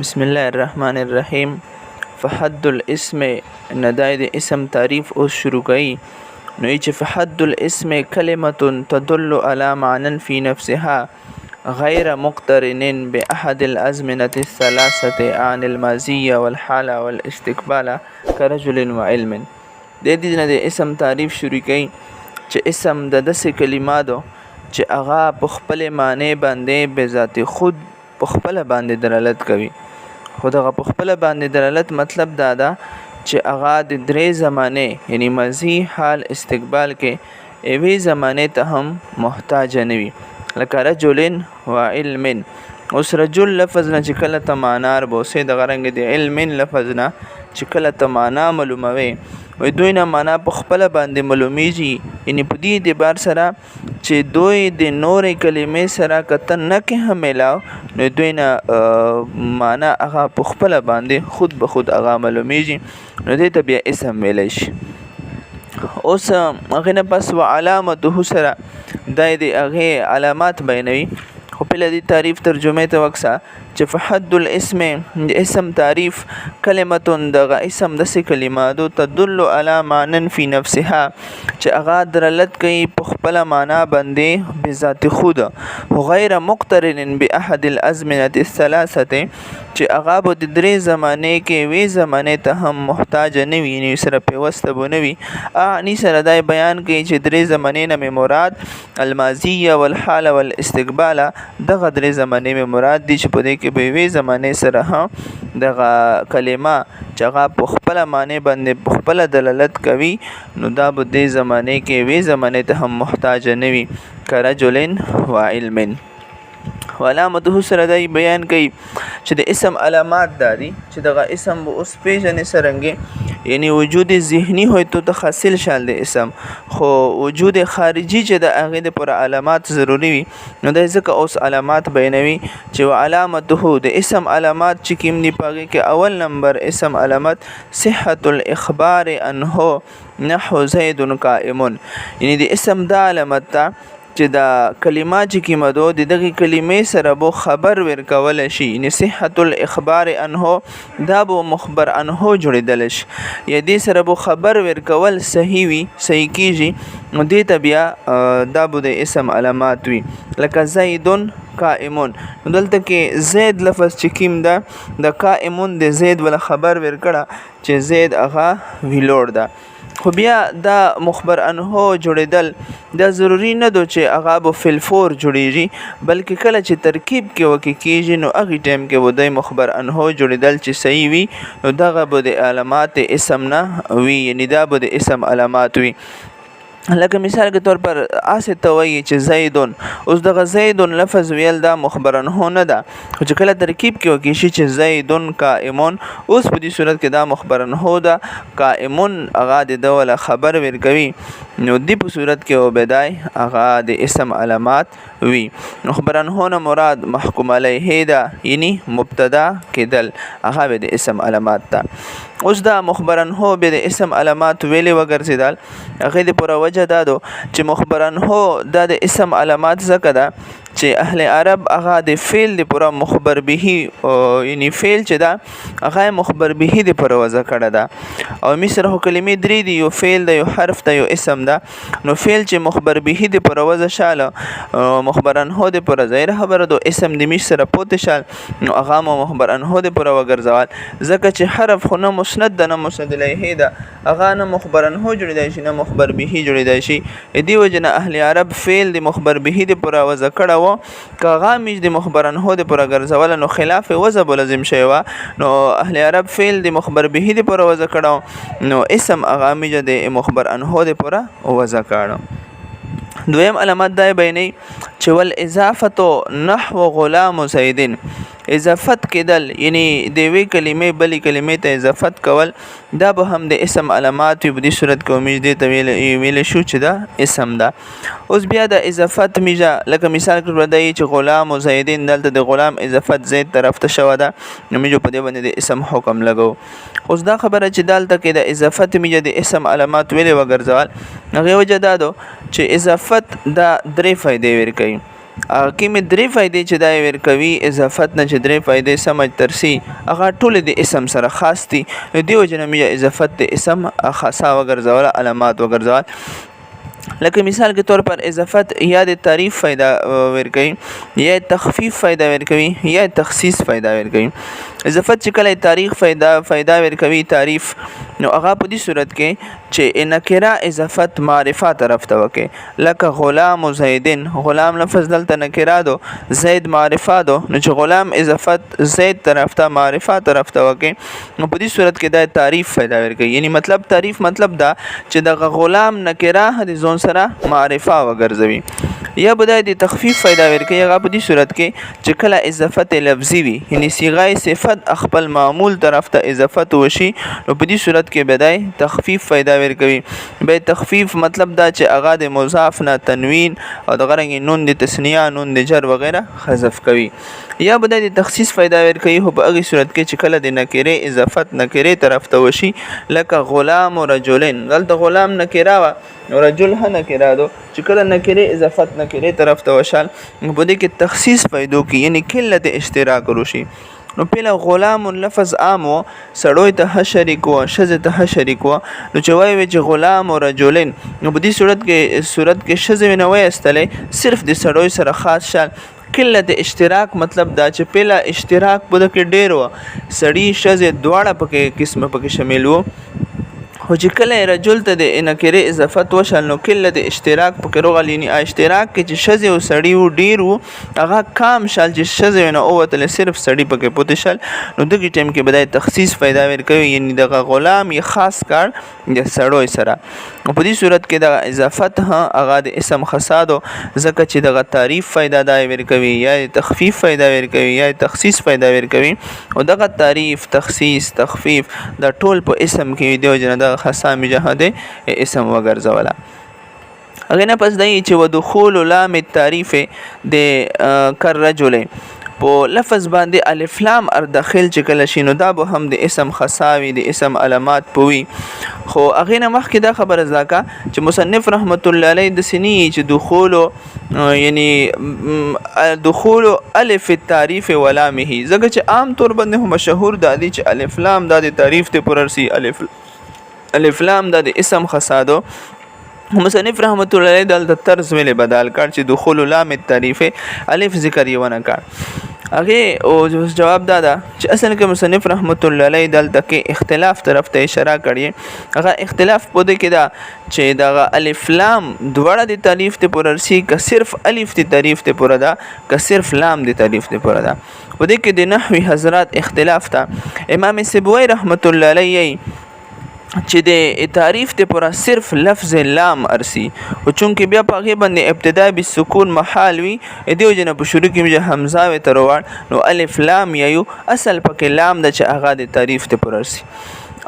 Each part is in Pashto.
بسم الله الرحمن الرحیم. فحد الاسم ندای د اسم تعریف اوس شروع کړي. نو چې فحد الاسم کلمه تدل على معنى في نفسها غیر مقترن باحد الازمنه الثلاثه عن الماضي والحال والاستقبال كرجل وعلم. د دې نه د اسم تعریف شروع کړي چې اسم د داسې کلماتو چې هغه په خپل معنی باندې به ذات خود په خپل باندې دلالت کوي. خو دغه په خپل باندې دلالت مطلب دا ده چې هغه د درې زمانه یعنی ماضی، حال، استقبال کې ایوي زمانه ته هم محتاج نه وي. لکه رجل و علم. اوس رجل لفظ نه چې کله ته معنا ربوسه د غرنګ د علم لفظ نه چې کله ته معنا معلوموي وي دوی نه معنا په خپل باندې معلومیږي. یعنی په دې اعتبار سره چې دوی د نورې کلمې سره کته نه کې هم ملاو نو دوی نه معنا هغه په خپل باندې خود به خود هغه معلومیږي نو دې ته بیا اسم ویلی شي. اوس هغه نه پس و علامته سره دای د هغه علامات بیانوي. خو په دې تعریف ترجمه ته وکسا چې فحد الاسم د اسم تعریف کلمه دغه اسم د څه کلماتو تدل علی معنى في نفسها چې هغه دلالت کوي په خپل معنا باندې بذات خود غیر مقترن باحد الازمنه الثلاثه چې هغه به د درې زمانه کې وی زمانه ته هم محتاج نه وي نه سره پیوسته بونه وي. اني سره دای بیان کوي چې درې زمانه نه مراد الماضی والحال والاستقبال دغه درې زمانه مراد دي چې په دې کې به وی زمانه سره هم دغه کلمه چې هغه په خپل معنی باندې په خپل دلالت کوي نو دا به دې زمانه کې وی زمانه ته هم محتاج نه وي. کرجل و علم. علامته سره دای بیان کوي چې د اسم علامات دادي چې دغه اسم به اوس پیژنې سرنګي یعنی وجود ذهنی ہوئی تو حاصل شال د اسم خو وجود خارجي چې د هغه د پر علامات ضروری وي نو د ځکه اوس علامات بیانوي چې علامته د اسم علامات چې کوم دی پاګه کې اول نمبر اسم علامت صحت الاخبار انه نحو زید قائم. یعنی د اسم د علامت چې دا کلمات چې کیمدو د دغه کلمې سره بو خبر ورکول شي. یعنی صحت الاخبار انه دا بو مخبر انه جوړیدل شي یا دې سره بو خبر ورکول صحیح وي صحیح کیږي نو دې ته بیا دا بو د اسم علامات وي. لکه زیدون قائمون. دلته کې زید لفظ چې کیم دا د قائمون د زید ولا خبر ورکړه چې زید هغه ویلوړ ده. خو بیا دا مخبر انه جوړیدل دا ضروری نه دو چې هغه به فلفور جوړیږي بلکې کله چې ترکیب کې وکې کیږي نو هغه ټیم کې ودی مخبر انه جوړیدل چې صحیح وي نو دغه به د علامات اسم نه وي. یعنی دا به د اسم علامات وي. لکه مثال کے طور پر آسه توي چې زیدون. اوس دغه زیدون لفظ ویل دا مخبرن هو نه ده خو چې کله ترکیب کې وکړي شي چې زیدون قائمون اوس په دې صورت کې دا مخبرن هو ده قائمون هغه د دوله خبر ورکوي نو دې په صورت کې وبدای هغه د اسم علامات وی. مخبرن هو نه مراد محکوم علیه ده یعنی مبتدا کېدل هغه د اسم علامات ده. اوس دا مخبرن هو به د اسم علامات ویلې وګرځیدل هغه د پر وجه دادو چې مخبرن هو دا د اسم علامات زکه ده چې اهل عرب هغه د فعل د پر مخبر به یعنی فعل چې دا هغه مخبر به د پر وجه کړه ده او مصر هو کلمې درې دی یو فعل د یو حرف د یو اسم ده نو فعل چې مخبر به د پر وجه شاله مخبرن هو د پر ظاهر خبره دو اسم د مصر پوت شال نو هغه مخبرن هو د پر وګرځول ځکه چې حرف خو نه مسند نه مسند الیه ده هغه نه مخبرن هو جوړیدای شي نه مخبر به جوړیدای شي. دی وجنه اهل عرب فعل د مخبر به د پر وجه کړه کاغه مج د مخبرن هو د پر ګرځول نو خلاف وجب لازم شي وا نو اهل عرب فعل د مخبر به د پر وجه کړه نو اسم هغه مج د مخبر ان هو د پر وجه کړه. دویم علامات دای بیني چې ول اضافه نحو غلام زیدین. اضافت کېدل یعنی د وی کلمې بلې کلمې ته اضافت کول دا به هم د اسم علامات په دې صورت کې امید دي ویل شو چې دا اسم ده. اوس بیا د اضافت میجا لکه مثال کې ودی چې غلام زیدین دلته د غلام اضافت زید طرف ته شو ده نو میجو په دې باندې د اسم حکم لګو. اوس دا خبره چې دلته کې د اضافت میجا د اسم علامات ویلې وګرځول هغه وجه دا دو چې اضافت دا درې فائدې ورکوي. کې مې 3 فائدې چې دا ورکوي اضافت نه چې 3 فائدې سمج ترسي هغه ټول د اسم سره خاص دي. دیو جن مې اضافت د اسم خاصه وګرځول علامات وګرځول. لکه مثال کے طور پر اضافت یا د تعریف فائدہ ورکوي یا تخفیف فائدہ ورکوي یا تخصیص فائدہ ورکوي. اضافت چې کله تاریخ فائدہ ورکوي تعریف نو هغه په دې صورت کې چې نکره اضافت معرفه طرف ته وکي لکه غلام و زیدن غلام لفظ دلته نکره دو زید معرفه دو نو چې غلام اضافت زید طرف ته معرفه طرف ته وکي نو په دې صورت کې دا تعریف فائدہ ورکوي. یعنی مطلب تعریف مطلب دا چې د غلام نکره د ځون سره معرفه وګرځوي. یا بدای د تخفیف فائدہ ورکوي هغه په دې صورت کې چې کله اضافت لفظي وي یعنی صيغه صفت خپل معمول طرف ته اضافت وشي نو په دې صورت کې بدای تخفیف فائدہ ورکوي. به تخفیف مطلب دا چې هغه د مضاف نه تنوین او د غرنګ نون د تسنیه نون د جر وغیرہ حذف کوي. یا بدای د تخصیص فائدہ ورکوي هو په هغه صورت کې چې کله د نکره اضافت نکره طرف ته وشي لکه غلام و رجلین دلته غلام نکره وا رجل ها نکره دو چې کله نکره اضافت نکره طرف ته وشال په دې کې تخصیص پیدا کی یعنی قلت اشتراک وشي. نو پیله غلام لفظ عام و سړوي ته شریک و شذ ته شریک و نو چې وایي چې غلام او رجلین نو په دې صورت کې شذ نه وای استلې صرف د سړوي سره خاص شال قلت اشتراک مطلب دا چې پیله اشتراک په دې کې ډیر و سړی شذ دواړه پکې قسمه پکې شامل وو خو چې کله رجل ته د نکره اضافت وشل نو قلت اشتراک پکې روغلینی اشتراک کې چې شذ او سړی و ډیر وو هغه کام شال چې شذ نه اوتل صرف سړی پکې پوت شل نو دغه ټیم کې بدای تخصیص پیدا ورکوي یعنی دغه غلام یې خاص کار د سړوي سره. په دې صورت کې د اضافت هغه د اسم خصادو ځکه چې دغه تعریف فائدہ دا ورکوي یا تخفیف فائدہ ورکوي یا تخصیص فائدہ ورکوي او دغه تعریف تخصیص تخفیف د ټول په اسم کې دیو جن د خصام جهده اسم وګرځولا. اغه نه پس دای چې ودخول لام التعریف د کر رجل په لفظ باندې الف لام ار داخل چې کله شینو دا به هم د اسم خصاوي د اسم علامات پوي. خو اغه نه مخکې دا خبره زاکه چې مصنف رحمت الله علیه د سنی چې دخول یعنی دخول الف التعریف ولامه زګه چې عام طور باندې مشهور د دې چې الف لام د تعریف ته پررسي الف لام د اسم خصادو مصنف رحمت الله علیه د طرز ویل بدل کړ چې دخول لام التعریف الف ذکر یې ونه کړ. هغه او جواب دادا چې اصل کې مصنف رحمت الله علیه د کې اختلاف طرف ته اشاره کړی هغه اختلاف په دې کې دا چې دا الف لام دواړه د تعریف ته پررسي که صرف الف د تعریف ته پوره ده که صرف لام د تعریف ته پوره ده. په دې کې د نحوی حضرات اختلاف تا امام سیبوی رحمت الله علیه چې د تعریف ته پورا صرف لفظ لام ارسی او چونکه بیا په غي باندې ابتدا بالسکون محال وي دیو جن په شروع کې حمزه و تروړ نو الف لام یو اصل پکې لام د چې هغه د تعریف ته پورا ارسی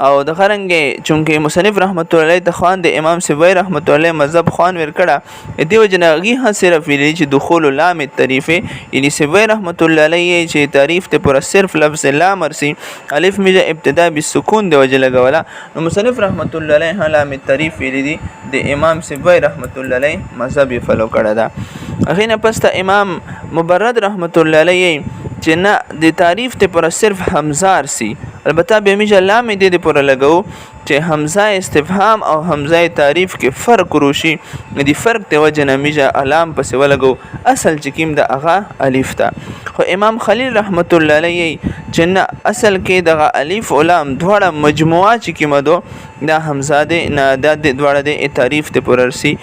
او د خرنګ چونکه مصنف رحمت الله علیه د خوان د امام سیبوی رحمت الله مذهب خوان ورکړه دیو جن غي ها صرف ویلي چې دخول لام التعریف یعنی سیبوی رحمت الله علیه چې تعریف ته پورا صرف لفظ لام ارسی الف میجه ابتدا بالسکون د وجه لګولا نو مصنف رحمت الله علیه لام التعریف ویلي دي د امام سیبوی رحمت الله علیه مذهب فالو کړه دا. هغه نه پسته امام مبرد رحمت الله علیه چې نه د تعریف ته پر صرف حمزه ارسی البته به میجه لام دې پر لګو چې حمزه استفهام او حمزه تعریف کې فرق روشي د فرق ته وجه نه میجه علام پس ولګو اصل چې کیم د اغا الف تا. خو امام خلیل رحمت الله علیه چې نه اصل کې د الف او لام دواړه مجموعه چې کیمه دو دا حمزه دې نه د دواړه د تعریف ته پر ارسی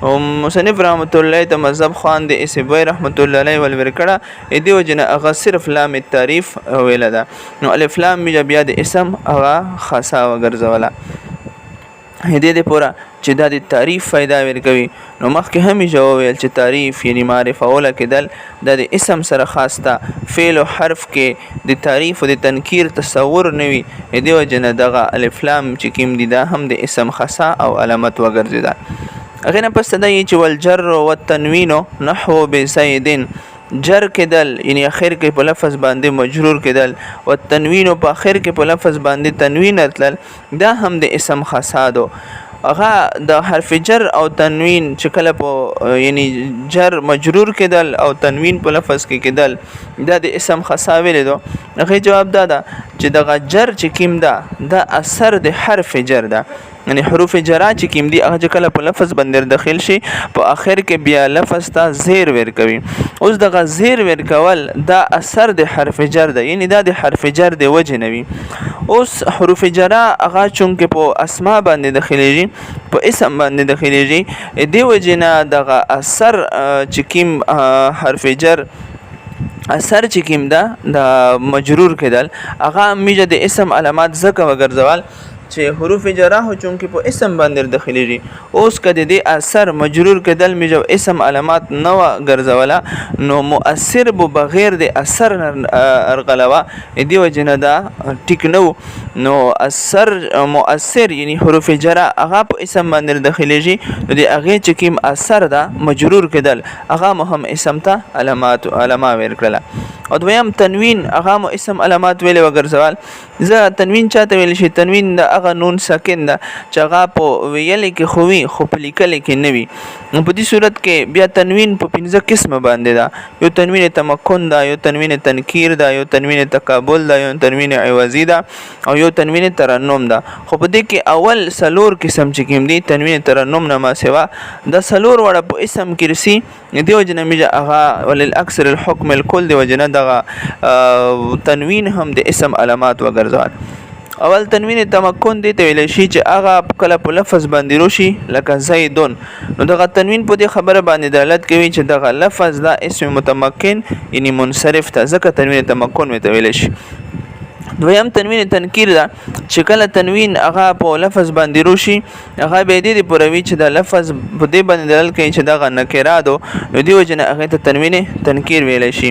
او مصنف رحمت الله ته مذهب خوان د سیبوی رحمت الله علیه ول ورکړه دیو جن اغه صرف لام التعریف ویل ده نو الف لام بیا د اسم اغه خاصه وګرځولا. هدي دې پورا چې د تعریف فائدہ ورکوي نو مخکې هم جواب ویل چې تعریف یعنی معرفه ولا کېدل د اسم سره خاصه فعل او حرف کې د تعریف او د تنکیر تصور نوي دیو جن دغه الف لام چې کیم دي دا هم د اسم خاصه او علامت وګرځیدا. اغه نه پس د چې والجر والتنوین نحو بزیدن جر کېدل یعنی اخر کې په لفظ باندې مجرور کېدل او تنوین په اخر کې په لفظ باندې تنوین اتل دا هم د اسم خاصادو هغه د حرف جر او تنوین چې کله په یعنی جر مجرور کېدل او تنوین په لفظ کې کېدل دا د اسم خاصاویل دو. هغه جواب دا ده چې دغه جر چې کیم ده دا اثر د حرف جر ده، یعنی حروف جرا چې کیم دي هغه کله په لفظ باندې داخل شي په اخر کې بیا لفظ ته زیر ور کوي. اوس دغه زیر ور کول دا اثر د حرف جر ده، یعنی دا د حرف جر د وجه نوي. اوس حروف جرا هغه چونکه په اسماء باندې داخليږي په اسم باندې داخليږي دی وجنه دغه اثر چې کیم حرف جر اثر چې کیم ده د مجرور کېدل هغه میجه د اسم علامات زکه وګرځول چې حروف جرا هو چونکه په اسم باندې داخليږي. اوس کده د اثر مجرور کېدل میجه اسم علامات نو ګرځوله نو مؤثر بو بغیر د اثر ارغلوا دی وجنه دا ټیک نو اثر مؤثر یعنی حروف جرا هغه په اسم باندې داخليږي نو د هغه چې کیم اثر ده مجرور کېدل هغه هم اسم ته علامات ورکړه. او دویم تنوین هغه مو اسم علامات ویل وګرځول. زه تنوین چاته ویل شي؟ تنوین د هغه نون ساکن ده چې هغه په ویل کې خووي خو په لیکل کې نه وي. په دې صورت کې بیا تنوین په 15 قسمه باندې ده. یو تنوین تمکن ده، یو تنوین تنکیر ده، یو تنوین تقابل ده، یو تنوین عوضی ده او یو تنوین ترنم ده. خو په دې کې اول سلور قسم چې کوم دي تنوین ترنم نه ما سوا د سلور وړه په اسم کې رسی دی وجنه میجه هغه وللاکثر الحكم الكل دی وجنه دغه تنوین هم د اسم علامات وګرځول. اول تنوین تمکن دی ته ویل شي چې هغه کله په لفظ باندې روشي لکه زیدون، نو دغه تنوین په دې خبره باندې دلالت کوي چې دغه لفظ دا اسم متمکن یعنی منصرف ته ځکه تنوین تمکن ته ویل شي. دویم تنوین تنکیر ده چې کله تنوین هغه په لفظ باندې روشي هغه به دې پوروي چې د لفظ په دې باندې دلالت کوي چې دغه نکره ده نو دی وجنه هغه ته تنوین تنکیر ویل شي.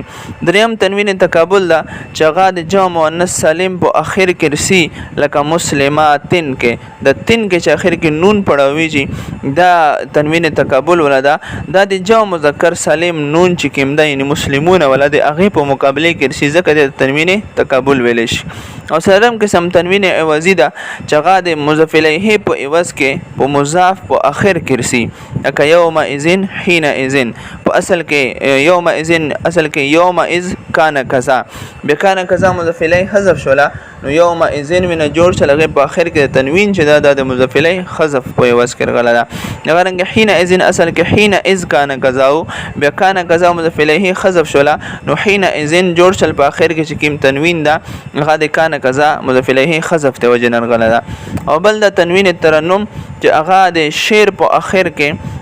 دریم تنوین تقابل ده چې هغه د جمع مؤنث سالم په اخر کې رسی لکه مسلماتن کې د تن کې چې اخر کې نون پړاویږي دا تنوین تقابل ولدا دا د جمع مذکر سالم نون چې کوم ده یعنی مسلمون ولدا هغه په مقابله کې رسی ځکه د تنوین تقابل ویل شي. او سلام قسم تنوین عوضی ده چې هغه د مضاف الیه په عوض کې په مضاف په اخر کې رسی لکه یوم اذن حين اذن په اصل کې یوم اذن اصل کې یوم اذ کان کذا به کان کذا مضاف الیه حذف شولا نو یوم اذن من جوړ شلغه په اخر کې تنوین چې دا د مضاف الیه حذف په عوض کې غلا ده. نغرنګ حين اذن اصل کې حين اذ کان کذا به کان کذا مضاف الیه حذف شولا نو حين اذن جوړ شل په اخر کې چې کیم تنوین ده هغه د کان کذا مضاف الیه حذف ته وجنن غلا ده. او بل د تنوین ترنم چې هغه د شعر په اخر کې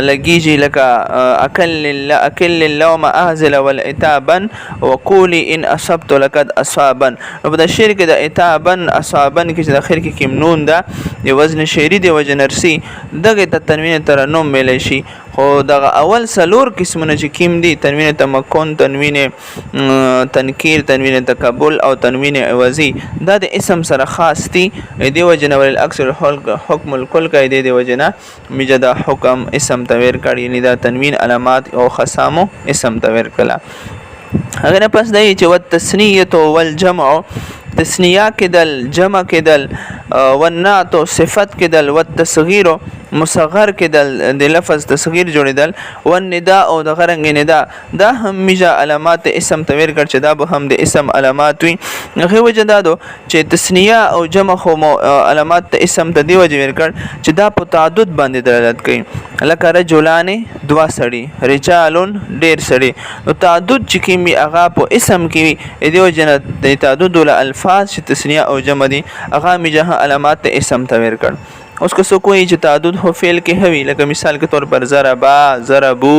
لګیږي لکه اکل اللوم اهزل والعتابا وقولي ان اصبت لقد اصابا. نو په شعر کې د عتابا اصابا کې چې د اخر کې کیم نون ده د وزن شعری د وجنرسي دغه د تنوین ترنم ملي شي. خو دغه اول سلور قسمونه چې کیم دي تنوین تمکن تنوین تنکیر تنوین تقابل او تنوین عوضی دا د اسم سره خاص دي دی وجنه ول اکثر حکم الکل قاعده دی وجنه میجه دا حکم اسم تویر کړي یعنی دا تنوین علامات او خصامو اسم تویر کړه. هغه نه پس دی چې والتثنیه والجمع تثنیه کېدل جمع کېدل والنعت صفت کېدل والتصغیر مصغر کېدل د لفظ تصغیر جوړېدل والنداء او د غرنګ ندا دا هم میجه علامات اسم تویر کړ چې دا به هم د اسم علامات وي. هغه وجه دا دو چې تثنیه او جمع خو علامات د اسم ته دی وجه ور کړ چې دا په تعدد باندې دلالت کوي لکه رجلان دوا سړي رجالون ډیر سړي نو تعدد چې کیمی هغه په اسم کې دی وجه د تعدد ول الفاظ چې تثنیه او جمع دي هغه میجه علامات اسم تویر کړ. اوس که څوک وایي چې تعدد هو فعل کې هوي لکه مثال کے طور پر ضربا ضربو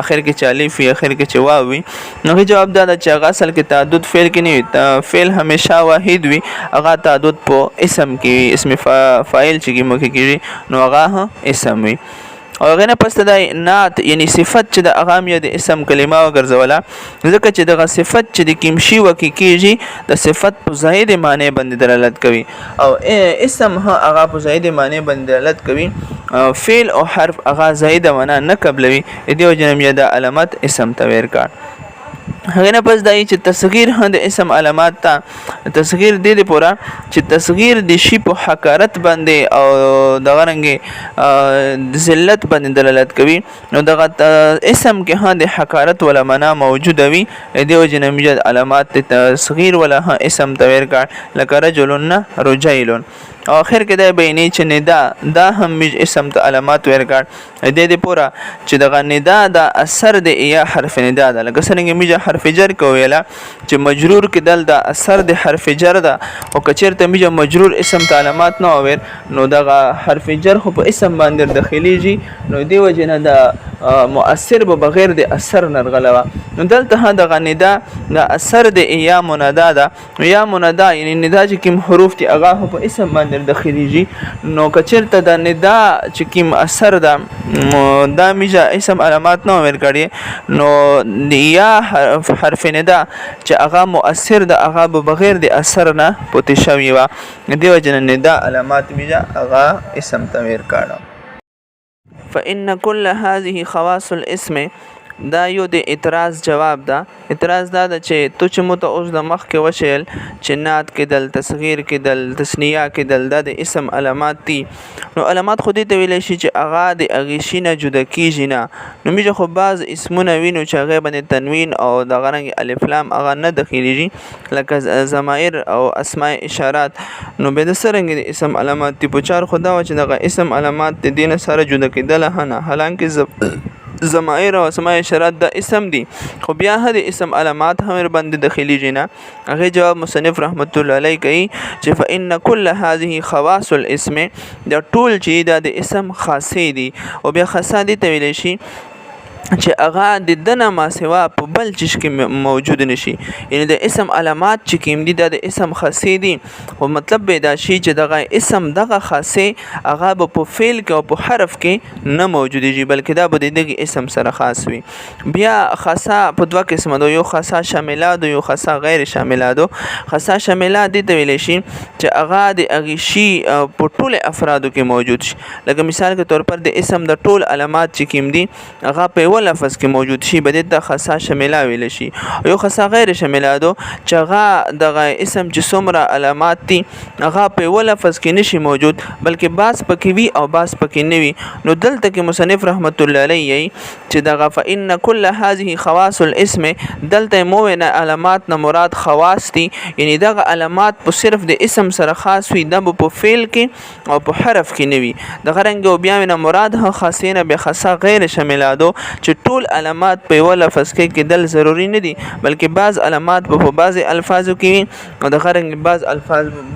اخر کې چالیف وي اخر کې چوا وي نو جواب دا چې هغه اصل کې تعدد فعل کې نه وي فعل همیشه واحد وي هغه تعدد په اسم کې اسم فاعل چې موږ کېږي نو هغه اسم وي. او غنه پس د نعت یعنی صفت چې د اغامیه د اسم کلمه وګرځوله ځکه چې دغه صفت چې د کیمشي وکي کیږي د صفت په زائد معنی باندې دلالت کوي او اسم هغه په زائد معنی باندې دلالت کوي فعل او حرف هغه زائد معنا نه قبلوي دی وجنه د علامت اسم تویر کړ. هغه نه پس دای چې تصغیر د اسم علامات ته تصغیر دې پورا چې تصغیر د شی په حقارت باندې او دغه رنګ ذلت باندې دلالت کوي نو دغه اسم کې د حقارت ولا معنا موجوده وي دیو جنمیت علامات تصغیر ولا اسم تویر کړه لکه رجلن رجیلن او اخر کې دا بیانې چې ندا دا هم اسم ته علامات ورکړ دې پورا چې دغه ندا د اثر د یا حرف ندا ده لکه څنګه میجه حرف جر کویلا چې مجرور کې دل د اثر د حرف جر ده او کچیرته میجه مجرور اسم ته علامات نه اور نو دغه حرف جر خو په اسم باندې داخليږي نو دی وجنه د مؤثر به بغیر د اثر نرغلوا نو دلته دغه ندا د اثر د یا مندا ده یا مندا یعنی ندا چې کوم حروف دي هغه په اسم باندې داخليږي نو کچرته د ندا چې کوم اثر ده دا میجه اسم علامات نه ورکړي نو یا حرف ندا چې هغه مؤثر ده هغه بغیر د اثر نه پوت شوی و دیو جن ندا علامات میجه هغه اسم ته ورکړه فإن كل هذه خواص الاسم دا یو د اعتراض جواب ده اعتراض دا ده چې تو چې مو ته اوس د مخ کې وشیل چې نات کېدل تصغیر کېدل تثنیه کېدل دا د اسم علامات دي نو علامات خو دې ته ویلی شي چې هغه د هغې شي نه جدا کېږي نه نو میجه خو بعض اسمونه وینو چې هغې باندې تنوین او دغه رنګ الف لام هغه نه دخیلیږي لکه ضمایر او اسماء اشارات نو بیا د څرنګې د اسم علامات دي په چار خو دا وه چې دغه اسم علامات د دې نه سره جدا کېدله نه حالانکې ضمائر او اسماء اشارات د اسم دي خو بیا د اسم علامات هم باندې داخليږي نه هغه جواب مصنف رحمت الله علیه کوي چې فإن كل هذه خواص الاسم د ټول چې د اسم خاصه دي او بیا خاصه دي ته ویل شي چې هغه د دنه ما سوا په بل چیز کې موجود نشي یعنی د اسم علامات چې کوم دي د اسم خاصه دي او مطلب به دا شي چې دغه اسم دغه خاصه هغه په فعل کې او په حرف کې نه موجود دي بلکې دا به دغه اسم سره خاص وي بیا خاصه په دوه قسمه دي یو خاصه شاملات او یو خاصه غیر شاملات خاصه شاملات دي ته ویل شي چې هغه د هغه شی په ټول افرادو کې موجود شي لکه مثال کے طور پر د اسم د ټول علامات چې کوم دي هغه په لفظ کې موجود شي بده د خاصه شامله ویل شي یو خاصه غیر شامله دو چې هغه دغه اسم چې څومره علامات دي هغه په لفظ کې نشي موجود بلکې باس پکې وي او باس پکې نه وي نو دلته کې مصنف رحمت الله علیه چې دغه فإن كل هذه خواص الاسم دلته موونه علامات نه مراد خواص دي یعنی دغه علامات په صرف د اسم سره خاص وي د په فعل کې او په حرف کې نه وي دغه رنګ بیا نه مراد هغه خاصه نه به خاصه غیر شامله دو چې ټول علامات په یو لفظ کې کېدل ضروری نه دي بلکې بعض علامات په بعض الفاظو کې او د غرنګ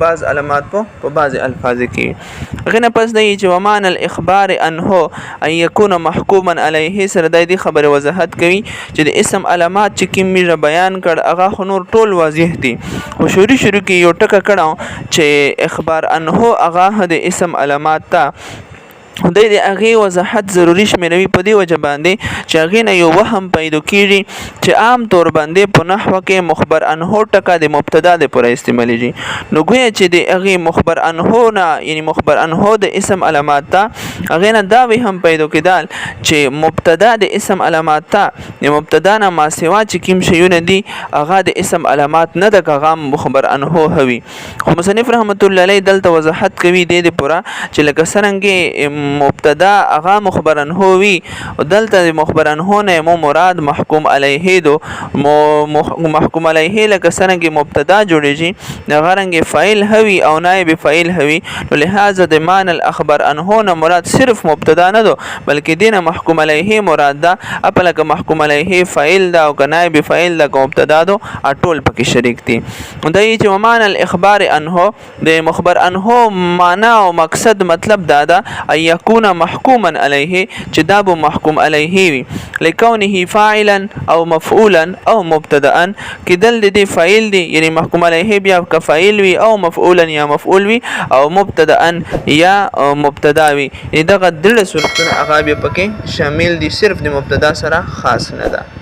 بعض علامات په بعض الفاظو کې غنه پس دی چې ومان الاخبار انه ان يكون محكوما عليه سره د خبره وضاحت کوي چې د اسم علامات چې کوم میره بیان کړ هغه نور ټول واضح دي او شروع کې یو ټکه کړه چې اخبار انه هغه د اسم علامات ته د هغه وضاحت ضروری شمېروي په دې وجه باندې چې هغه نه یو وهم پیدا کیږي چې عام طور باندې په نحوه کې مخبر انه ټکا د مبتدا د پر استعمالېږي نو ګویا چې د هغه مخبر انه نه یعنی مخبر انه د اسم علامات ته هغه نه دا به هم پیدا کېدل چې مبتدا د اسم علامات ته د مبتدا نه ما سوا چې کوم شیونه دي هغه د اسم علامات نه د هغه مخبر انه هوي خو مصنف رحمت الله علیه دلته وضاحت کوي د پورا چې لکه څنګه مبتدا هغه مخبرن هووي او دلته مخبرن هونه مو مراد محکوم علیه دو محکوم علیه لکه څنګه مبتدا جوړیږي د غرنګ فاعل هوي او نائب فاعل هوي نو لہذا د مان الاخبار انهونه مراد صرف مبتدا نه دو بلکې دینه محکوم علیه مراد دا خپل که محکوم علیه فاعل دا او نائب فاعل دا مبتدا دو ټول پکې شریک دي دای چې مان الاخبار انه د مخبر انه معنا او مقصد مطلب دا دا يكون محكوما عليه چې دا به محکوم علیه وي لکونه فاعلا او مفعولا او مبتدا کدل د فاعل دی یعنی محکوم علیه بیا که فاعل وي او مفعولا یا مفعول وي او مبتدا یا مبتدا وي دغه د صورتونو هغه به پکې شامل دي صرف د مبتدا سره خاص نه ده